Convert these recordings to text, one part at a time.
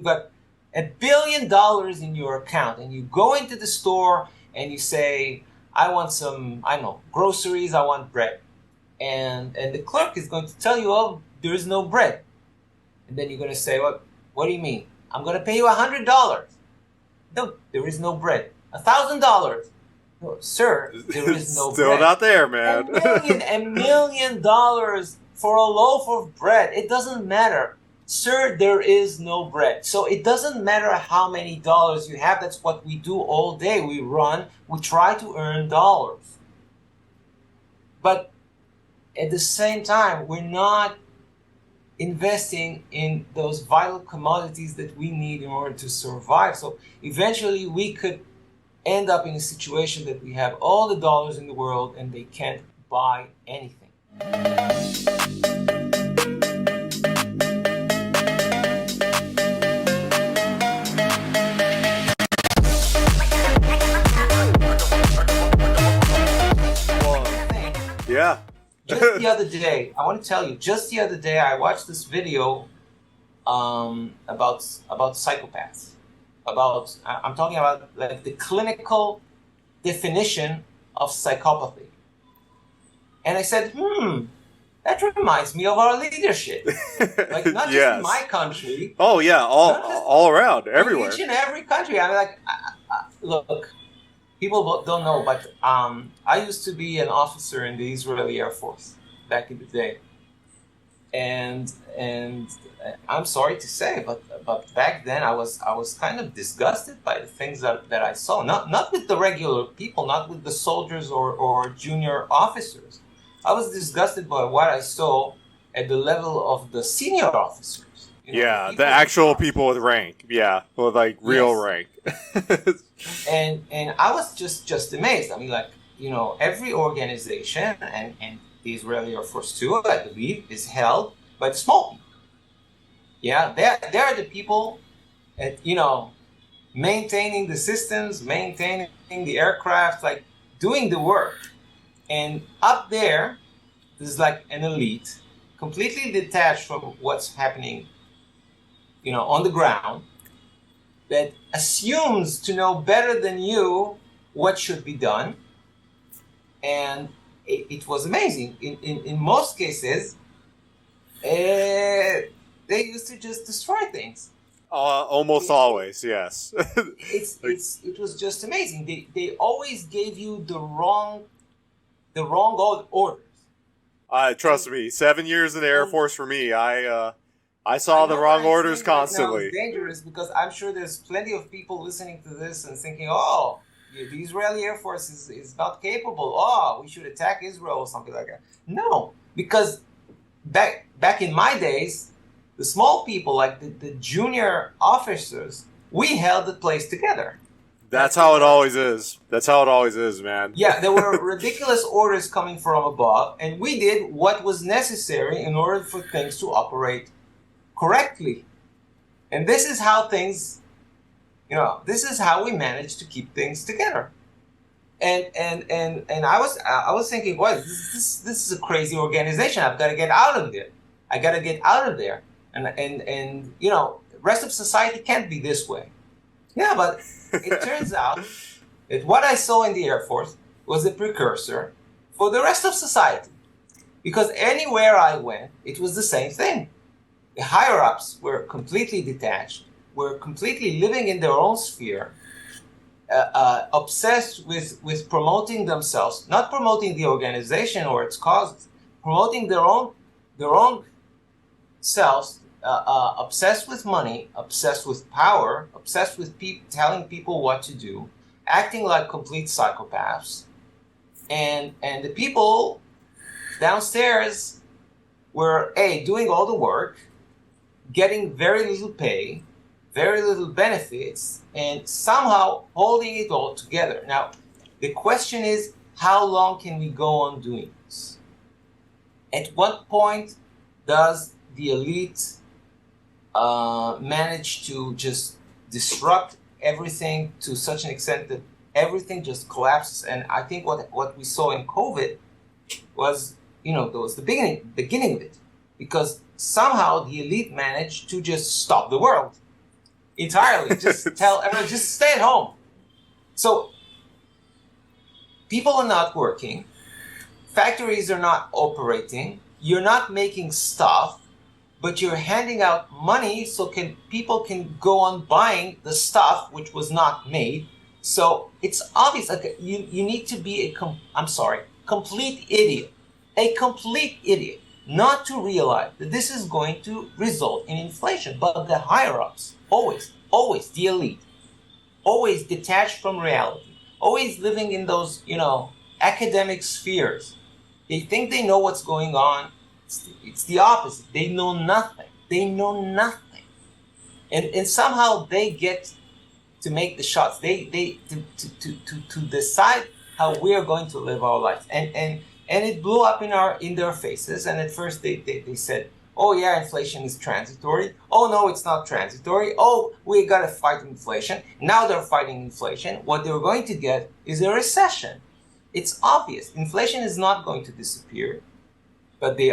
got $1 billion in your account, and you go into the store and you say, I want some, I don't know, groceries, I want bread. And the clerk is going to tell you, oh, there is no bread. And then you're going to say, what do you mean? I'm going to pay you $100. No, there is no bread. $1,000. No, sir, there is no Still bread. not there, man. $1 million for a loaf of bread. It doesn't matter. Sir, there is no bread. So it doesn't matter how many dollars you have. That's what we do all day. We try to earn dollars. But at the same time, we're not investing in those vital commodities that we need in order to survive. So eventually we could end up in a situation that we have all the dollars in the world and they can't buy anything. Yeah. Just the other day, I want to tell you, just the other day, I watched this video about psychopaths. I'm talking about like the clinical definition of psychopathy. And I said, that reminds me of our leadership. Like not just in my country. Oh yeah, all around, everywhere. Each and every country. I mean, like, look. People don't know, but I used to be an officer in the Israeli Air Force back in the day, and I'm sorry to say, but back then I was kind of disgusted by the things that I saw. Not with the regular people, not with the soldiers or junior officers. I was disgusted by what I saw at the level of the senior officers. Yeah, the actual people with rank. Yeah, with like real rank. And I was just amazed. I mean, like, every organization and the Israeli Air Force too, I believe, is held by the small people. Yeah, they're the people at, maintaining the systems, maintaining the aircraft, like doing the work. And up there, there's like an elite, completely detached from what's happening on the ground, that assumes to know better than you what should be done. And it was amazing. In most cases, they used to just destroy things. Almost always, yes. It was just amazing. They always gave you the wrong orders. Trust me, 7 years in the Air Force for me, I saw the wrong orders constantly. Right now it's dangerous because I'm sure there's plenty of people listening to this and thinking, oh, the Israeli Air Force is not capable. Oh, we should attack Israel or something like that. No, because back in my days, the small people, like the junior officers, we held the place together. That's how it always is. That's how it always is, man. Yeah, there were ridiculous orders coming from above, and we did what was necessary in order for things to operate correctly. And this is how things, this is how we manage to keep things together. And I was thinking, well, this is a crazy organization. I've got to get out of there. I got to get out of there. And rest of society can't be this way. Yeah, but it turns out that what I saw in the Air Force was a precursor for the rest of society. Because anywhere I went, it was the same thing. The higher-ups were completely detached, were completely living in their own sphere, obsessed with promoting themselves, not promoting the organization or its causes, promoting their own selves, obsessed with money, obsessed with power, obsessed with telling people what to do, acting like complete psychopaths, and the people downstairs were doing all the work, getting very little pay, very little benefits, and somehow holding it all together. Now, the question is, how long can we go on doing this? At what point does the elite manage to just disrupt everything to such an extent that everything just collapses? And I think what we saw in COVID was, the beginning of it. Because somehow the elite managed to just stop the world. entirely. Just tell everyone, just stay at home. So people are not working, factories are not operating, you're not making stuff, but you're handing out money so people can go on buying the stuff which was not made. So it's obvious. Like you need to be complete idiot, a complete idiot, not to realize that this is going to result in inflation. But the higher ups, always the elite, always detached from reality, always living in those academic spheres. They think they know what's going on. It's the opposite. They know nothing. And somehow they get to make the shots. They to decide how we are going to live our lives. And it blew up in their faces. And at first they said, oh yeah, inflation is transitory. Oh no, it's not transitory. Oh, we got to fight inflation. Now they're fighting inflation. What they're going to get is a recession. It's obvious. Inflation is not going to disappear. But the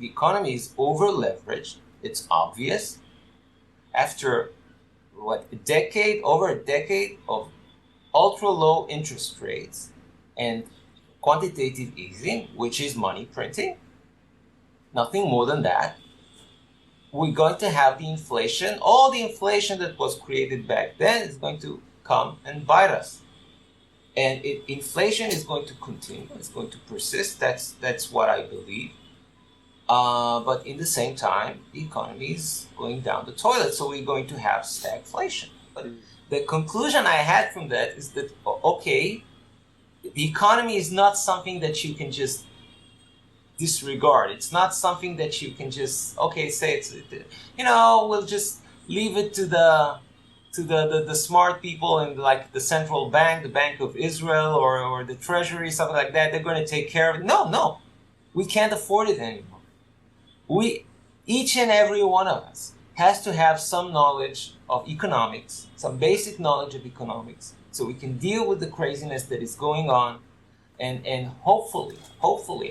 economy is over leveraged. It's obvious. After over a decade of ultra low interest rates and quantitative easing, which is money printing, nothing more than that, we're going to have the inflation. All the inflation that was created back then is going to come and bite us. And inflation is going to continue. It's going to persist. That's what I believe. But in the same time, the economy is going down the toilet. So we're going to have stagflation. But the conclusion I had from that is that, okay, the economy is not something that you can just disregard. It's not something that you can just, say we'll just leave it to the smart people in like the central bank, the Bank of Israel or the Treasury, something like that. They're going to take care of it. No, we can't afford it anymore. Each and every one of us has to have some knowledge of economics, some basic knowledge of economics, so we can deal with the craziness that is going on. And hopefully,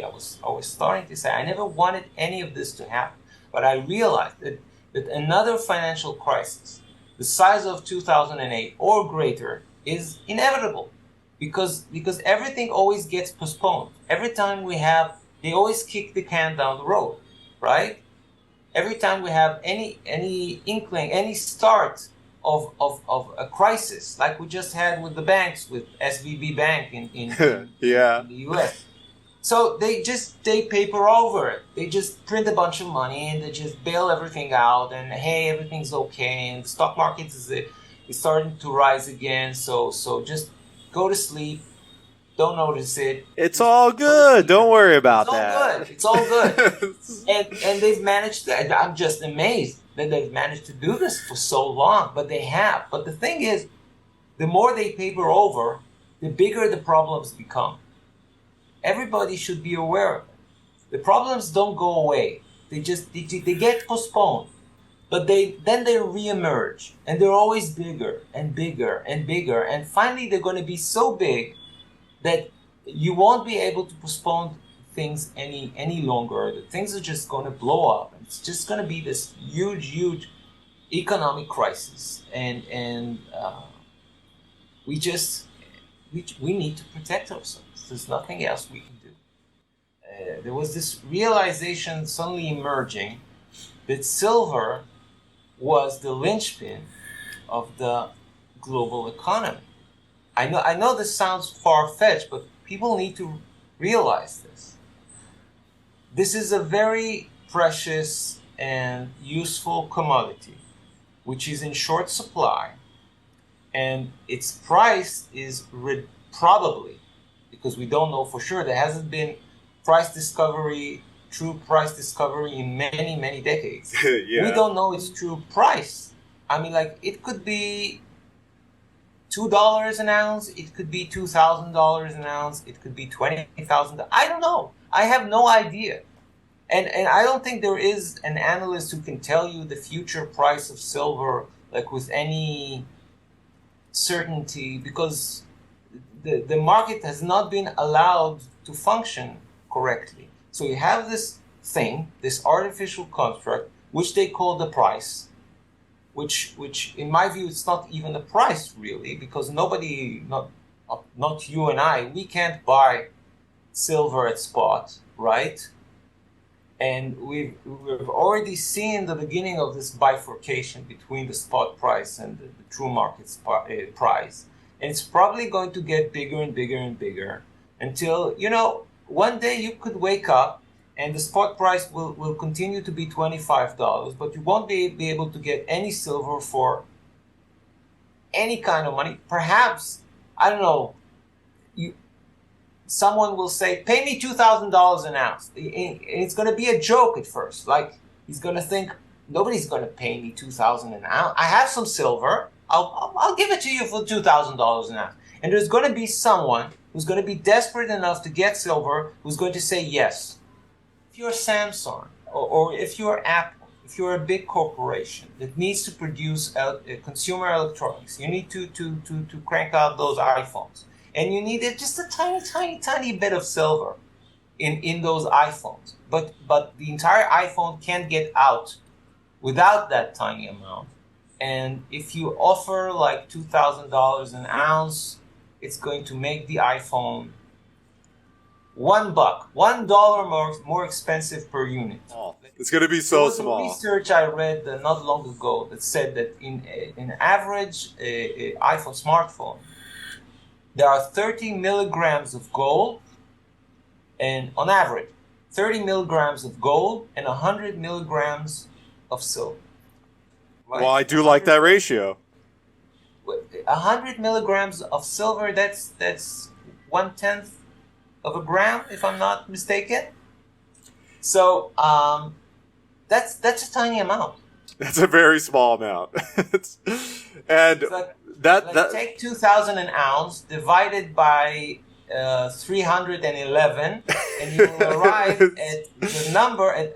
I was starting to say, I never wanted any of this to happen, but I realized that another financial crisis, the size of 2008 or greater, is inevitable because everything always gets postponed. Every time they always kick the can down the road, right? Every time we have any inkling, any start of a crisis, like we just had with the banks, with SVB Bank in yeah. in the US. So they paper over it. They just print a bunch of money and they just bail everything out and hey, everything's okay. And the stock market is starting to rise again. So just go to sleep. Don't notice it. It's all good. Don't worry about that. It's all good. and they've managed to, I'm just amazed that they've managed to do this for so long, but they have. But the thing is, the more they paper over, the bigger the problems become. Everybody should be aware of it. The problems don't go away. They get postponed. But then they reemerge. And they're always bigger and bigger and bigger. And finally they're going to be so big that you won't be able to postpone things any longer. The things are just going to blow up. It's just going to be this huge economic crisis. And we need to protect ourselves. There's nothing else we can do. There was this realization suddenly emerging that silver was the linchpin of the global economy. I know this sounds far-fetched, but people need to realize this. This is a very precious and useful commodity, which is in short supply, and its price is probably, because we don't know for sure, there hasn't been true price discovery in many decades. Yeah. We don't know its true price. I mean, like, it could be $2 an ounce, it could be $2,000 an ounce, it could be $20,000. I don't know. I have no idea. And I don't think there is an analyst who can tell you the future price of silver like with any certainty, because the market has not been allowed to function correctly. So you have this thing, this artificial construct, which they call the price, which in my view, it's not even a price really, because nobody, not you and I, we can't buy silver at spot, right? And we've already seen the beginning of this bifurcation between the spot price and the true market price. And it's probably going to get bigger and bigger and bigger until, one day you could wake up and the spot price will continue to be $25, but you won't be able to get any silver for any kind of money. Perhaps, I don't know, someone will say, pay me $2,000 an ounce. It's going to be a joke at first. Like, he's going to think, nobody's going to pay me $2,000 an ounce. I have some silver. I'll give it to you for $2,000 an ounce. And there's going to be someone who's going to be desperate enough to get silver who's going to say yes. If you're Samsung, or if you're Apple, if you're a big corporation that needs to produce consumer electronics, you need to crank out those iPhones. And you needed just a tiny bit of silver in those iPhones. But the entire iPhone can't get out without that tiny amount. And if you offer like $2,000 an ounce, it's going to make the iPhone $1 more expensive per unit. Oh, it's going to be so small. There was a research I read not long ago that said that in average iPhone smartphone, there are 30 milligrams of gold, and on average, 30 milligrams of gold and 100 milligrams of silver. Right? Well, I do like that ratio. 100 milligrams of silver, that's 1/10 of a gram, if I'm not mistaken. So that's a tiny amount. That's a very small amount. Take 2,000 an ounce divided by 311, and you will arrive at the number at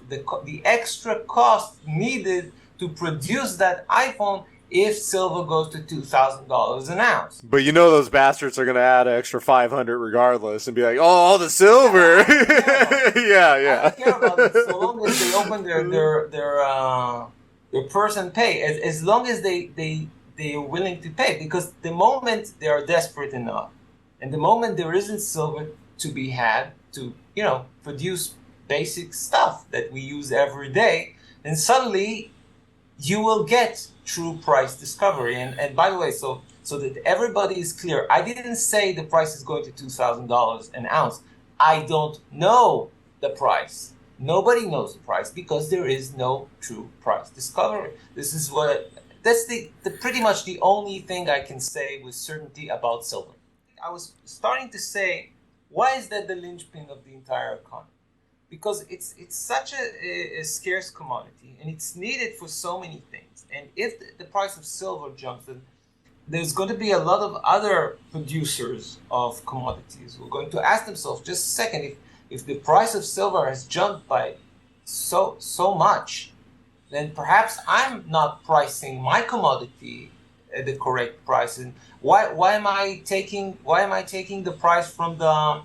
the extra cost needed to produce that iPhone if silver goes to $2,000 an ounce. But those bastards are going to add an extra 500 regardless and be like, oh, the silver. Yeah. I don't care about it so long as they open their purse and pay, as long as they are willing to pay, because the moment they are desperate enough, and the moment there isn't silver to be had to, produce basic stuff that we use every day, then suddenly you will get true price discovery. And by the way, so that everybody is clear, I didn't say the price is going to $2,000 an ounce. I don't know the price. Nobody knows the price because there is no true price discovery. That's pretty much the only thing I can say with certainty about silver. I was starting to say, why is that the linchpin of the entire economy? Because it's such a scarce commodity, and it's needed for so many things. And if the price of silver jumps, then there's going to be a lot of other producers of commodities who are going to ask themselves, just a second, if the price of silver has jumped by so much, then perhaps I'm not pricing my commodity at the correct price. And why am I taking the price from the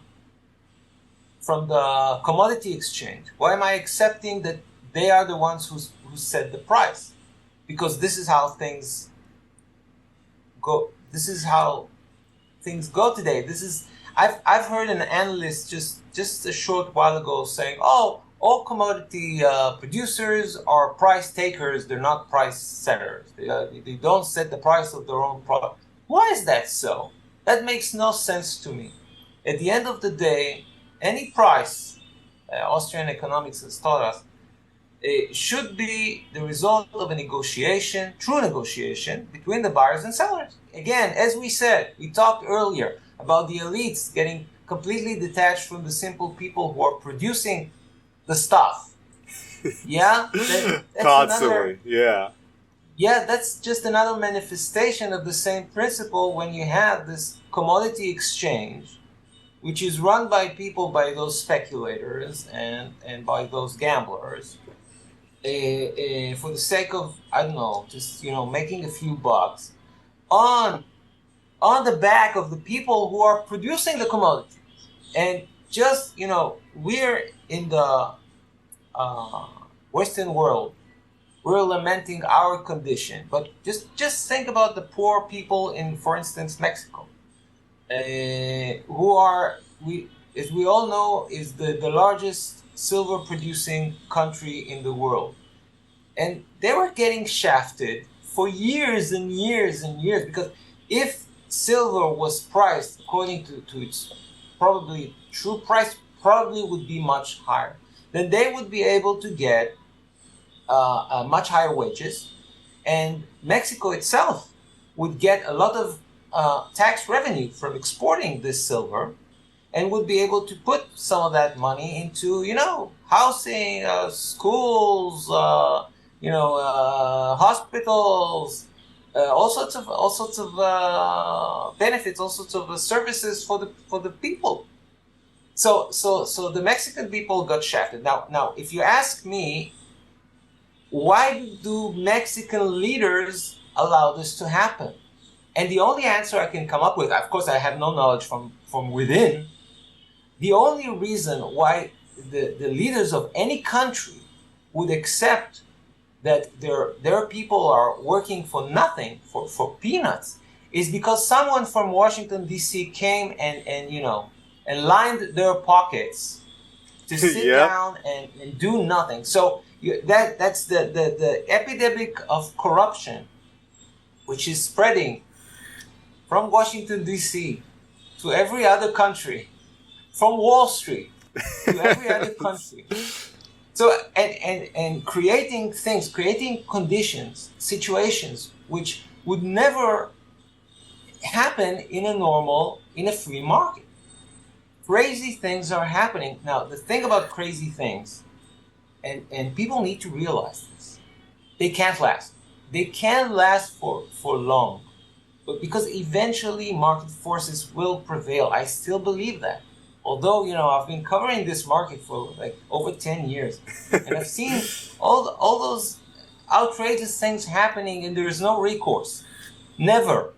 commodity exchange? Why am I accepting that they are the ones who set the price? Because this is how things go. This is how things go today. I've heard an analyst just a short while ago saying, "Oh, all commodity producers are price takers. They're not price setters. They don't set the price of their own product." Why is that so? That makes no sense to me. At the end of the day, any price, Austrian economics has taught us, it should be the result of a negotiation, true negotiation, between the buyers and sellers. Again, as we said, we talked earlier about the elites getting completely detached from the simple people who are producing the stuff. Yeah? That's constantly, yeah. Yeah, that's just another manifestation of the same principle when you have this commodity exchange, which is run by people, by those speculators and by those gamblers, for the sake of, I don't know, just, making a few bucks on the back of the people who are producing the commodities. And just, we're in the Western world we're lamenting our condition. But just think about the poor people in, for instance, Mexico, who are, as we all know, is the largest silver producing country in the world. And they were getting shafted for years and years and years, because if silver was priced according to its probably true price, probably would be much higher. Then they would be able to get much higher wages, and Mexico itself would get a lot of tax revenue from exporting this silver, and would be able to put some of that money into, housing, schools, hospitals, all sorts of benefits, all sorts of services for the people. So the Mexican people got shafted. Now, if you ask me, why do Mexican leaders allow this to happen? And the only answer I can come up with, of course, I have no knowledge from within. The only reason why the leaders of any country would accept that their people are working for nothing, for peanuts, is because someone from Washington, D.C. came and lined their pockets to sit down and do nothing. So that's the epidemic of corruption, which is spreading from Washington, D.C. to every other country, from Wall Street to every other country. So, and creating conditions, situations, which would never happen in a free market. Crazy things are happening. Now, the thing about crazy things, and people need to realize this, they can't last. They can't last for long. But because eventually market forces will prevail. I still believe that. Although, I've been covering this market for like over 10 years. And I've seen all those outrageous things happening, and there is no recourse. Never.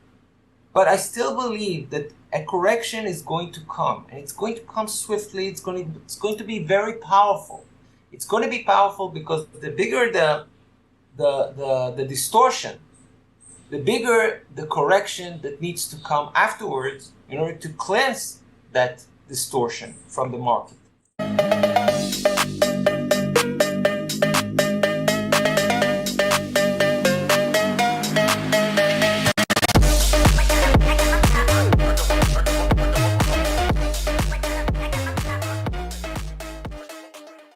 But I still believe that a correction is going to come. And it's going to come swiftly. It's going to be very powerful. It's going to be powerful because the bigger the distortion, the bigger the correction that needs to come afterwards in order to cleanse that distortion from the market.